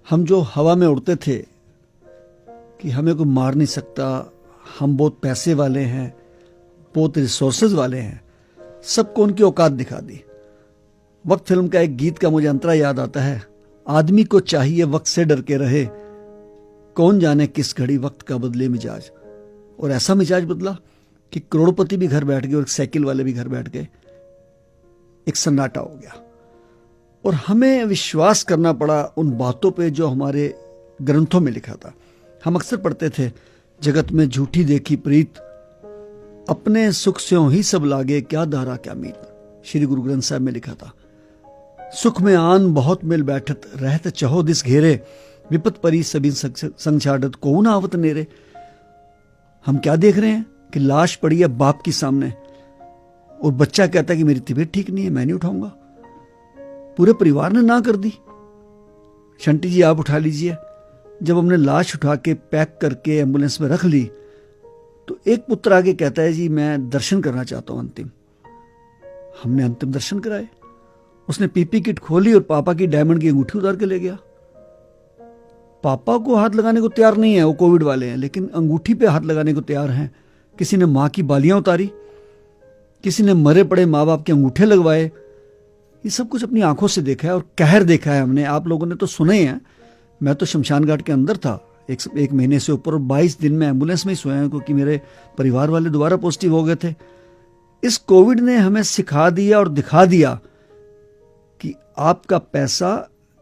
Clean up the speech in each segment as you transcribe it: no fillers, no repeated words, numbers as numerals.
हम जो हवा में उड़ते थे कि हमें कोई मार नहीं सकता, हम बहुत पैसे वाले हैं, बहुत रिसोर्सेज वाले हैं, सबको उनकी औकात दिखा दी। वक्त फिल्म का एक गीत का मुझे अंतरा याद आता है, आदमी को चाहिए वक्त से डर के रहे, कौन जाने किस घड़ी वक्त का बदले मिजाज। और ऐसा मिजाज बदला कि करोड़पति भी घर बैठ गए और साइकिल वाले भी घर बैठ गए, एक सन्नाटा हो गया। और हमें विश्वास करना पड़ा उन बातों पे जो हमारे ग्रंथों में लिखा था। हम अक्सर पढ़ते थे, जगत में झूठी देखी प्रीत, अपने सुख स्यों ही सब लागे, क्या दारा क्या मीत। श्री गुरु ग्रंथ साहब में लिखा था, सुख में आन बहुत मिल बैठत, रहत चहो दिस घेरे, विपत परी सभी संग छाड़त, कौन आवत नेरे। हम क्या देख रहे हैं कि लाश पड़ी है बाप की सामने और बच्चा कहता है कि मेरी तबीयत ठीक नहीं है, मैं नहीं उठाऊंगा। पूरे परिवार ने ना कर दी, शंटी जी आप उठा लीजिए। जब हमने लाश उठा के पैक करके एम्बुलेंस में रख ली तो एक पुत्र आगे कहता है, जी मैं दर्शन करना चाहता हूं अंतिम। हमने अंतिम दर्शन कराए। उसने पीपी किट खोली और पापा की डायमंड की अंगूठी उतार के ले गया। पापा को हाथ लगाने को तैयार नहीं है, वो कोविड वाले हैं, लेकिन अंगूठी पे हाथ लगाने को तैयार हैं। किसी ने मां की बालियां उतारी, किसी ने मरे पड़े माँ बाप के अंगूठे लगवाए। ये सब कुछ अपनी आंखों से देखा है और कहर देखा है हमने। आप लोगों ने तो सुने हैं, मैं तो शमशान घाट के अंदर था एक महीने से ऊपर, और 22 दिन में एम्बुलेंस में ही सोया हूं क्योंकि मेरे परिवार वाले दोबारा पॉजिटिव हो गए थे। इस कोविड ने हमें सिखा दिया और दिखा दिया कि आपका पैसा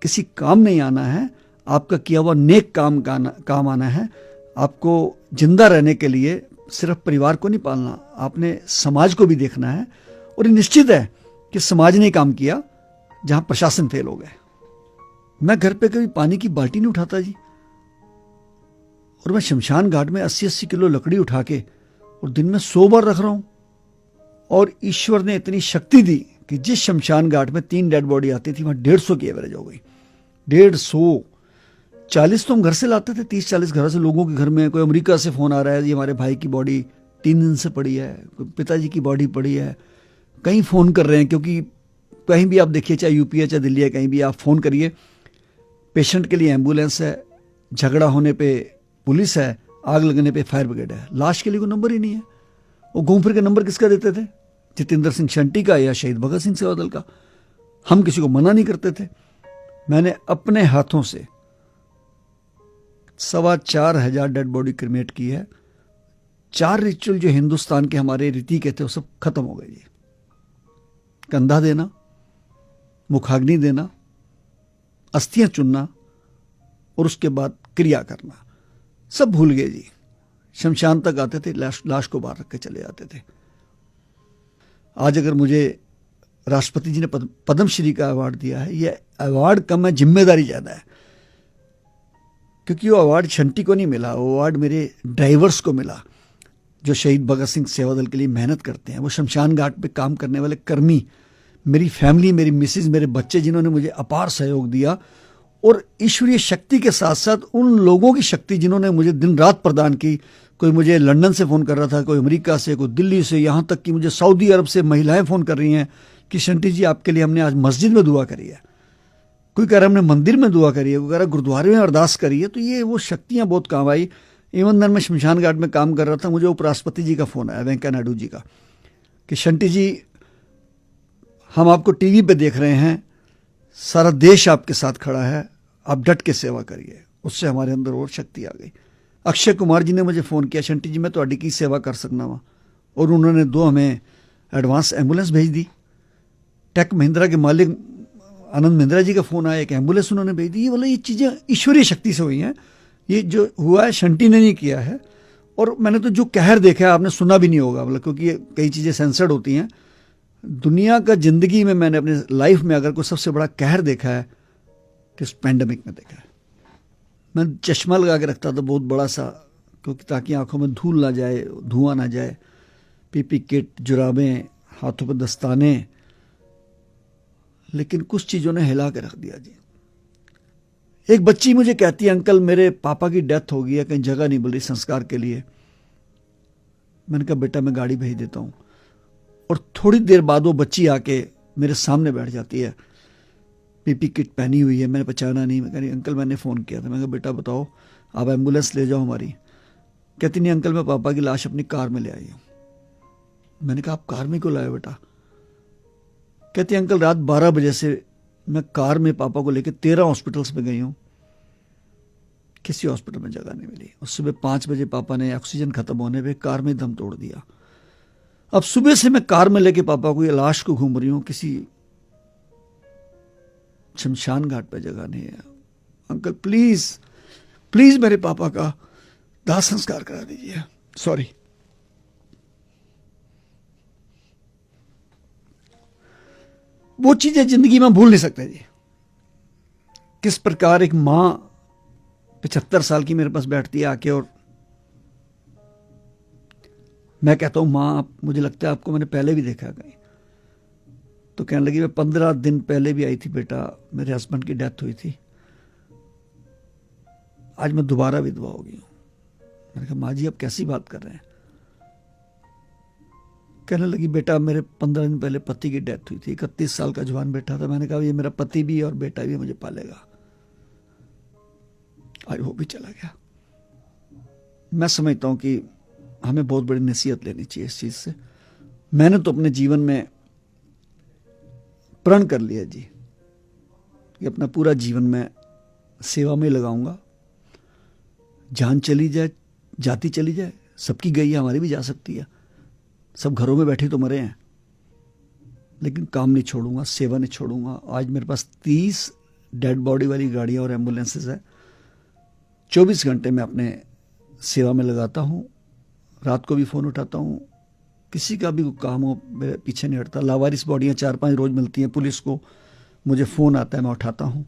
किसी काम नहीं आना है, आपका किया हुआ नेक काम आना है। आपको जिंदा रहने के लिए सिर्फ परिवार को नहीं पालना, आपने समाज को भी देखना है। और ये निश्चित है कि समाज ने काम किया जहां प्रशासन फेल हो गए। मैं घर पे कभी पानी की बाल्टी नहीं उठाता जी, और मैं शमशान घाट में 80-80 किलो लकड़ी उठा के और दिन में 100 बार रख रहा हूं। और ईश्वर ने इतनी शक्ति दी कि जिस शमशान घाट में 3 डेड बॉडी आती थी वहां 150 की एवरेज हो गई। 150, 40 तो हम घर से लाते थे, 30-40 घर से लोगों के घर में। कोई अमेरिका से फोन आ रहा है, ये हमारे भाई की बॉडी 3 दिन से पड़ी है, कोई पिताजी की बॉडी पड़ी है। कहीं फोन कर रहे हैं, क्योंकि कहीं भी आप देखिए, चाहे यूपी है चाहे दिल्ली है, कहीं भी आप फोन करिए, पेशेंट के लिए एम्बुलेंस है, झगड़ा होने पे पुलिस है, आग लगने पे फायर ब्रिगेड है। लाश के लिए कोई नंबर ही नहीं है। वो घूम फिर के नंबर किसका देते थे? जितेंद्र सिंह शंटी का या शहीद भगत सिंह सेवादल का। हम किसी को मना नहीं करते थे। मैंने अपने हाथों से 4,2500 डेड बॉडी क्रिमेट की है। 4 रिचुअल जो हिंदुस्तान के हमारे रीति के थे वो सब खत्म हो गए जी। कंधा देना, मुखाग्नि देना, अस्थियां चुनना और उसके बाद क्रिया करना, सब भूल गए जी। शमशान तक आते थे, लाश को बाहर रख के चले जाते थे। आज अगर मुझे राष्ट्रपति जी ने पद्मश्री का अवार्ड दिया है, यह अवार्ड कम है, जिम्मेदारी ज्यादा है। क्योंकि वो अवार्ड शंटी को नहीं मिला, वो अवार्ड मेरे ड्राइवर्स को मिला जो शहीद भगत सिंह सेवादल के लिए मेहनत करते हैं। वो शमशान घाट पे काम करने वाले कर्मी, मेरी फैमिली, मेरी मिसेज, मेरे बच्चे, जिन्होंने मुझे अपार सहयोग दिया। और ईश्वरीय शक्ति के साथ साथ उन लोगों की शक्ति जिन्होंने मुझे दिन रात प्रदान की। कोई मुझे लंदन से फ़ोन कर रहा था, कोई अमेरिका से, कोई दिल्ली से, यहाँ तक कि मुझे सऊदी अरब से महिलाएं फ़ोन कर रही हैं कि शंटी जी आपके लिए हमने आज मस्जिद में दुआ करी है। कोई कह रहा हमने मंदिर में दुआ करी है, कोई कह रहा गुरुद्वारे में अरदास करी है। तो ये वो शक्तियाँ बहुत काम आई। इवन दिन मैं शमशान घाट में काम कर रहा था, मुझे उपराष्ट्रपति जी का फ़ोन आया, वेंकैया नायडू जी का, कि शंटी जी हम आपको टीवी पे देख रहे हैं, सारा देश आपके साथ खड़ा है, आप डट के सेवा करिए। उससे हमारे अंदर और शक्ति आ गई। अक्षय कुमार जी ने मुझे फ़ोन किया, शंटी जी मैं ਤੁਹਾਡੀ की सेवा कर सकना वा, और उन्होंने 2 हमें एडवांस एम्बुलेंस भेज दी। टेक महिंद्रा के मालिक आनंद महिंद्रा जी का फ़ोन आया, एक एम्बुलेंस उन्होंने भेज दी। मतलब ये चीज़ें ईश्वरीय शक्ति से हुई हैं। ये जो हुआ है शंटी ने नहीं किया है। और मैंने तो जो कहर देखा है आपने सुना भी नहीं होगा, मतलब क्योंकि कई चीज़ें सेंसर्ड होती हैं। दुनिया का ज़िंदगी में मैंने अपने लाइफ में अगर कोई सबसे बड़ा कहर देखा है तो इस पैंडमिक में देखा है। मैं चश्मा लगा के रखता था बहुत बड़ा सा, क्योंकि ताकि आंखों में धूल ना जाए, धुआं ना जाए। पीपी किट, जुराबें, हाथों पर दस्ताने, लेकिन कुछ चीज़ों ने हिला के रख दिया जी। एक बच्ची मुझे कहती है, अंकल मेरे पापा की डेथ हो गई है, कहीं जगह नहीं मिल रही संस्कार के लिए। मैंने कहा बेटा मैं गाड़ी भेज देता हूँ। और थोड़ी देर बाद वो बच्ची आके मेरे सामने बैठ जाती है पीपी किट पहनी हुई है, मैंने पहचाना नहीं। मैं कह रही अंकल मैंने फ़ोन किया था। मैं कहा बेटा बताओ, आप एम्बुलेंस ले जाओ हमारी। कहती नहीं अंकल मैं पापा की लाश अपनी कार में ले आई हूँ। मैंने कहा आप कार में क्यों लाए बेटा? कहती अंकल रात 12 बजे से मैं कार में पापा को लेकर 13 हॉस्पिटल्स में गई हूँ, किसी हॉस्पिटल में जगह नहीं मिली। और सुबह 5 बजे पापा ने ऑक्सीजन खत्म होने पे कार में दम तोड़ दिया। अब सुबह से मैं कार में लेके पापा को, ये लाश को घूम रही हूँ, किसी शमशान घाट पे जगह नहीं है। अंकल प्लीज प्लीज मेरे पापा का दाह संस्कार करा दीजिए। सॉरी। वो चीजें जिंदगी में भूल नहीं सकते जी। किस प्रकार एक मां 75 साल की मेरे पास बैठती है आके, और मैं कहता हूं मां आप, मुझे लगता है आपको मैंने पहले भी देखा कहीं। तो कहने लगी मैं 15 दिन पहले भी आई थी बेटा, मेरे हस्बैंड की डेथ हुई थी, आज मैं दोबारा विधवा हो गई हूं। मैंने कहा माँ जी आप कैसी बात कर रहे हैं? कहने लगी बेटा मेरे 15 दिन पहले पति की डेथ हुई थी, 31 साल का जवान बेटा था। मैंने कहा ये मेरा पति भी और बेटा भी मुझे पालेगा। आज वो भी चला गया। मैं समझता हूं कि हमें बहुत बड़ी नसीहत लेनी चाहिए इस चीज से। मैंने तो अपने जीवन में प्रण कर लिया जी कि अपना पूरा जीवन मैं सेवा में लगाऊंगा। जान चली जाए, जाती चली जाए, सबकी गई है, हमारी भी जा सकती है। सब घरों में बैठे तो मरे हैं, लेकिन काम नहीं छोड़ूंगा, सेवा नहीं छोड़ूंगा। आज मेरे पास 30 डेड बॉडी वाली गाड़ियां और एम्बुलेंसेज है। 24 घंटे मैं अपने सेवा में लगाता हूं। रात को भी फ़ोन उठाता हूं, किसी का भी कोई काम हो मेरे पीछे नहीं हटता। लावारिस बॉडियां 4-5 रोज मिलती हैं पुलिस को, मुझे फ़ोन आता है, मैं उठाता हूं।